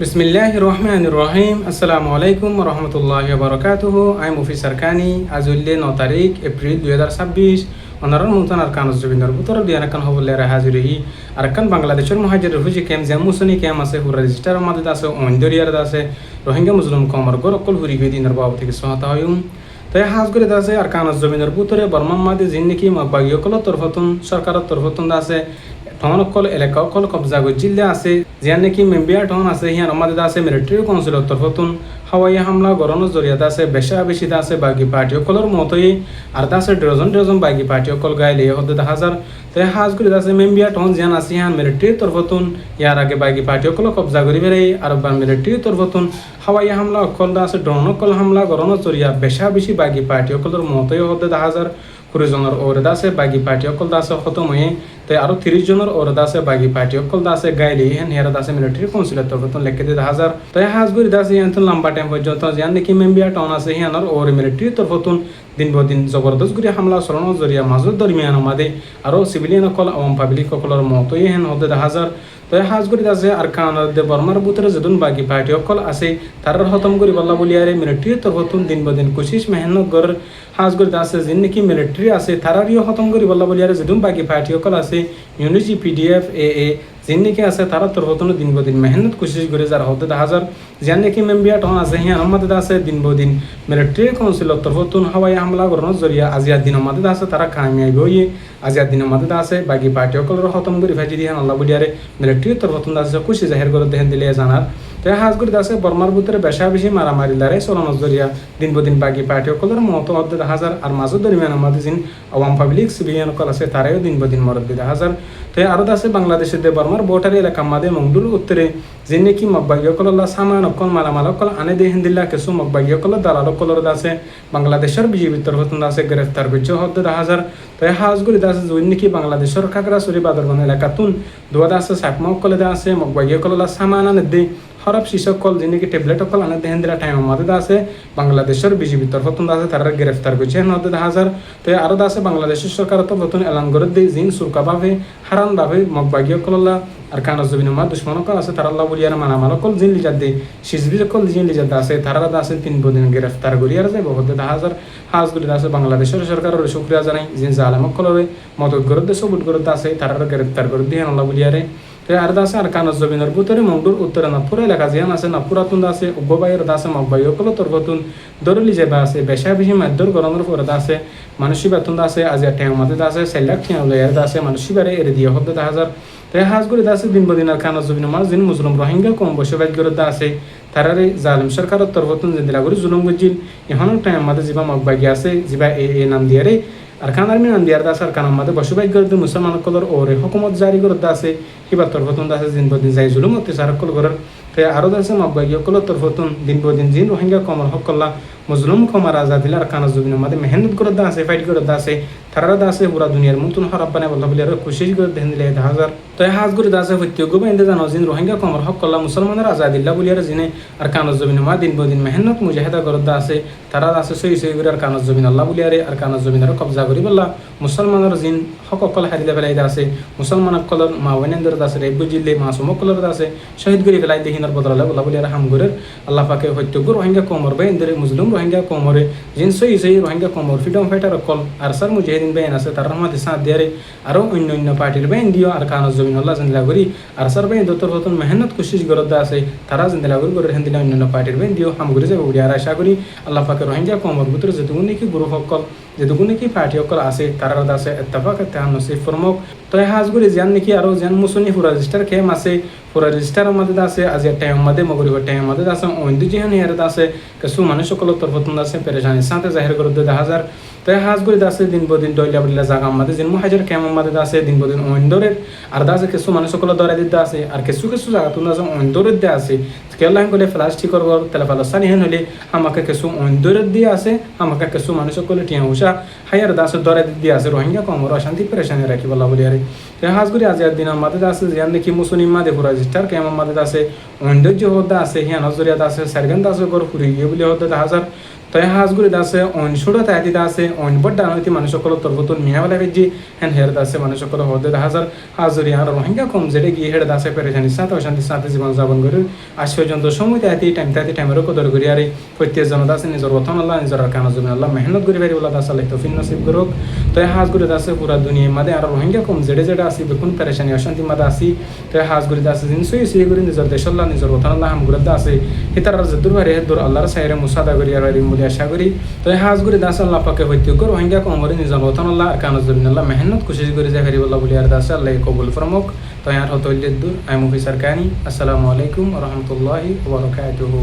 বিসমিল্লাহির রহমানির রহিম। আসসালামু আলাইকুম রহমতুল্লাহি বারাকাতুহু। আই মুফি সারকানি। আজ হইলে 9 তারিখ এপ্রিল 2026। অনারন মুতান আরকানুজ জবিন্দর বুতর দিয়ানাকান হবলে হাজিরি আরকান বাংলাদেশের মহাজির হুজি কেম জামুসনি কেম আছে হুরা রেজিস্টার মাদে আছে অন্দরিয়ার আছে রোহিঙ্গা মুসলিম কমর গর অকল হুরি গে দিনার বাব থেকে সহাতা হয়ুম তাই হাজ করে আছে আরকানুজ জবিন্দর বুতরে বর্মা মাদে জিন্নিকি মাবাগিয় কল তরফতুন সরকারের তরফতুন আছে ঠন অকল এলাকা অকল কবজা গজিল্লে আছে জিয়ান নাকি মেম্বিয়া ঠন আছে হিয়ান আমাদের আছে মিলিটারি কাউন্সিলর তরফতুন হাওয়াই হামলা গরনের জরিয়াতে আছে বেশা বেশিতে আছে বাগি পার্টি অকলের মতোই আর আছে ডজন বাগি পার্টি অকল গাইলে হতে হাজার তাই হাজ করে আছে মেম্বিয়া ঠন জিয়ান আছে হিয়ান মিলিটারি তরফতুন ইয়ার আগে বাগি পার্টি অকল কবজা করি বেড়ে আর মিলিটারি তরফতুন হাওয়াই হামলা অকল আছে ড্রোন অকল হামলা গরনের জরিয়া বেশা বেশি বাগি পার্টি অকলের মতোই হতে হাজার 20 জনের ওরদা আছে বাগি পার্টি অকল আছে খতম হয়ে তাই আরো 30 জনের ওরদা আছে বাগি পার্টি অকল আছে গাইলে হেন হেরাদ আছে মিলিটারি কাউন্সিলর তরফতুন লেখে দিতে হাজার তাই হাজ করে দাসে এত লম্বা টাইম পর্যন্ত জান নাকি মেম্বিয়া টাউন আছে হিয়ানোর ওর মিলিটারি তরফতুন দিন বদিন জবরদস্ত করে হামলা চলানোর জরিয়া মাজুর দরমিয়ান আমাদের আরো সিভিলিয়ান অকল আওয়াম পাবলিক অকলের মতোই হেন হতে হাজার তাই হাজ করে আছে আর কানার দে বর্মার বুতরে যদুন বাগি পার্টি অকল আছে তার হতম করি বল্লা বলিয়ারে মিলিটারি তরফতুন দিন বদিন কোশিশ মেহনত গর হাজ করে আছে যিন নাকি মিলিটারি আছে তারারিও হতম করি বল্লা বলিয়ারে যদুন বাগি পার্টি অকল আছে ইউনিজি পিডিএফ এ যিন নাকি আছে তারা তরফতুন দিন বদিন মেহনত কোশিশ করে যার হতে হাজার যান নাকি মেম্বিয়া টন আছে হিয়ান আমাদের আছে দিন বদিন মিলিটারি কাউন্সিলর তরফতুন হাওয়াই হামলা করানোর জরিয়া আজিয়ার দিন আমাদের আছে তারা কামিয়াবি হয়ে আজিয়ার দিন আমাদের আছে বাগি পার্টি অকলের হতম করি ভাজি দিয়ে আল্লাহ বলিয়ারে মিলিটারি তরফতুন আছে খুশি জাহির করে দেখেন দিলে জানার তাই হাজ করে আছে বর্মার ভিতরে বেশা বেশি মারামারি লড়াই চলানোর জরিয়া দিন বদিন বাগি পার্টি অকলের মতো হতে হাজার আর মাজুর দরমিয়ান আমাদের যিন আওয়াম পাবলিক সিভিলিয়ান অকল আছে তারাও দিন বদিন মরদ দিতে হাজার তাই আরো আছে বাংলাদেশের দে বর্মার বোটারি এলাকা মাদে মংডুর উত্তরে যে নাকি মকবাগি অকল সামান অকল মালামাল অকল আনে দে হিন্দিল্লা কিছু মকবাগি অকল দালাল অকলর আছে বাংলাদেশের বিজেপি তরফতুন আছে গ্রেফতার করছে হতে হাজার তাই হাজ করে আছে যে নাকি বাংলাদেশের খাগড়াছড়ি বাদরবান এলাকাতুন দুয়াদ আছে সাকমা অকলে আছে মকবাগি অকল সামান আনে দে হরব শীর্ষক কল যিনি কি ট্যাবলেট অকল আনে দেহেন দিলা টাইম আমাদের আছে বাংলাদেশের বিজেপি তরফতুন আছে তারা গ্রেফতার করছে নদে হাজার তো আরো আছে বাংলাদেশের সরকার তরফতুন এলান করে দিয়ে জিন সুরকাভাবে হারানভাবে মকবাগি অকল্লা আর কানজ জবিন মা দুশ্মন অকল আছে তারা আল্লাহ বলিয়ার মানামাল অকল জিন লিজাত দিয়ে সিজবি অকল জিন লিজাত আছে তারা আছে 3 দিন গ্রেফতার করিয়ার যায় বহুত হাজার হাজ করে আছে বাংলাদেশের সরকারের শুক্রিয়া জানাই জিন জালেম অকলরে মদত করে সবুত করে আছে তারা গ্রেফতার করে দিয়ে আল্লাহ বলিয়ারে আর আছে আর কানজ জবিনের ভিতরে মংডুর উত্তরে নাপুর এলাকা জিয়ান আছে নাপুরাতুন আছে উগ্রবাইয়ের আছে মকবাই অকল তরফতুন দরলি যাবা আছে বেশা বেশি মাধ্যর গরমের পরে আছে মানুষই বেতন আছে আজি ঠেং মাঝে আছে সেলাক ঠেং লয়ার আছে মানুষই বারে এর দিয়ে হতে হাজার তাই হাজ করে আছে দিন বদিন আর কানজ জবিনের মাঝ দিন মুসলিম রোহিঙ্গা কম বসবাস করে আছে তারারে জালিম সরকারের তরফতুন জিন্দিলা করে জুলুম গজিল এখন টাইম মাঝে যিবা মকবাগি আছে যিবা এ নাম দিয়ারে আর খানার মিনান দিয়ার দাস আর কানার মাঝে বসবাস করে মুসলমান কলর ওরে হুকুমত জারি করে আছে কিবা তরফতুন আছে দিন বদিন যাই জুলুম অত্যাচার কল করার তাই আরো আছে মকবাগি অকল তরফতুন দিন বদিন জিন রোহিঙ্গা কমর হকল্লা মজলুম কমার আজাদিল আর কানজ জবিনের মাঝে মেহনত করে আছে ফাইট করে আছে তারা আছে পুরা দুনিয়ার মতন খারাপ বানায় বল্লা বলি আর কোশিশ করে দেন দিলে হাজার তাই হাজ করে আছে হত্যযোগ্য বাইন্দে জানো জিন রোহিঙ্গা কমর হকল্লা মুসলমানের আজাদিল্লা বলি আর জিনে আর কানজ জবিনের মা দিন বদিন মেহনত মুজাহিদা করে আছে তারা আছে সহি সহি করে আর কানজ জবিন আল্লাহ বলি আর কানজ জবিনের কবজা করি বললা মুসলমানের জিন হক অকল হারিলে ফেলাই আছে মুসলমান অকলর মা ওয়ানেন্দ্র আছে রেবু জিল্লে মাসুম অকলর আছে শহীদ করে ফেলাই দেহিনার বদলালে বল্লা বলি আর হাম করে আল্লাহ পাকে হত্যযোগ্য রোহিঙ্গা কমর বাইন্দে মুসলিম রোহিঙ্গা কমরে জিন সহি সহি রোহিঙ্গা কমর ফ্রিডম ফাইটার অকল আর সার মুজাহিদিন বেন আছে তার রহমাতে সাথ দিয়ারে আরো অন্য পার্টির বেন দিও আর কানজ জমিন আল্লাহ জিন্দা করি আর সার বেন দতর হতন মেহনত কোশিশ করদ আছে তারা জিন্দা করি করে হিন্দিলা অন্য পার্টির বেন দিও হাম করে যাবে উড়ি আর আশা করি আল্লাহ পাকে রোহিঙ্গা কমর ভিতরে যেটুকু নাকি গ্রুপ অকল যেটুকু নাকি পার্টি অকল আছে তারা আছে ইত্তেফাক ইত্তেহাদ নসিব ফরমক তো হাজ করে জান নাকি আরো জান মুসনি পুরা রেজিস্টার কেম আছে পুরা রেজিস্টার মধ্যে আছে আজি টাইম মধ্যে মগরি টাইম মধ্যে আছে অন্য যেহেন হেরত আছে কিছু মানুষ সকল তরফতুন আছে পেরেশানি সাথে জাহির করে দে হাজার তাই হাজ করে আছে দিন বদিন দইলা বলিলা জাগা আমাদের জিন মুহাজির কেম আমাদের আছে দিন বদিন অন্দরের আর আছে কিছু মানুষ সকল দরা দিতে আছে আর কিছু জায়গা তুন আছে অন্দরের দিয়ে আছে কেলা করে প্লাস্টিক করব তেলাফাল সানি হেন হলে আমাকে কিছু অন্দরের দিয়ে আছে আমাকে কিছু মানুষ সকল টিয়া উষা হায়ার আছে দরা দিয়ে আছে রোহিঙ্গা কমর অশান্তি পেরেশানি রাখি বলা বলি আরে তাই হাজ করে আজ দিন আমাদের আছে জিয়ান দেখি মুসলিম মাদে পুরা রেজিস্টার কেম আমাদের আছে অন্দর্য হতে আছে হিয়া নজরিয়াত আছে সারগন্দ আছে গর ফুরি গিয়ে বলে হতে হাজার তো তো হাজগুড়ি দাসে অন ছোটো তাহাতি দাসে অন বড্ডা হইতে মানুষ সকল তরবতুন মিয়াওয়ালা ভেজি হেন হের দাসে মানুষ সকল হদে হাজার হাজরি আর রোহিঙ্গা কম যেটা গিয়ে হেড দাসে পেরেছানি সাথে অশান্তির সাথে জীবন যাপন করে আজ পর্যন্ত সময় তাহাতি টাইমেরও কদর করি আর প্রত্যেক জন দাসে নিজের বথন আল্লাহ নিজের কানা জমি আল্লাহ মেহনত করে পারি বলা দাস আল্লাহ তফিন নসিব করুক তো হাজগুড়ি দাসে পুরা দুনিয়ার মাদে আর রোহিঙ্গা কম যেটা আসি বেকুন পেরেছানি অশান্তি মাদে আসি তো হাজগুড়ি দাসে জিনিসই সে করে নিজের দেশ আল্লাহ নিজের বথন আল্লাহ হামগুড়ি দাসে হিতার যদুর বারে হেদুর আল্লাহর সাইরে মুসাদা করি আর বলে আশা করি তো হাজগুড়ি দাস আল্লাহ পাকে হইতে কর রোহিঙ্গা কম করে নিজের বথন আল্লাহ আর কানা জমি আল্লাহ মেহনত কোশিশ করে যায় পারি বলা বলি আর দাসে আল্লাহ কবুল ফরমক তো ইয়ার হতো দূর আই মুফি সারকানি আসসালামু আলাইকুম ওয়া রাহমাতুল্লাহি ওয়া বারাকাতুহু।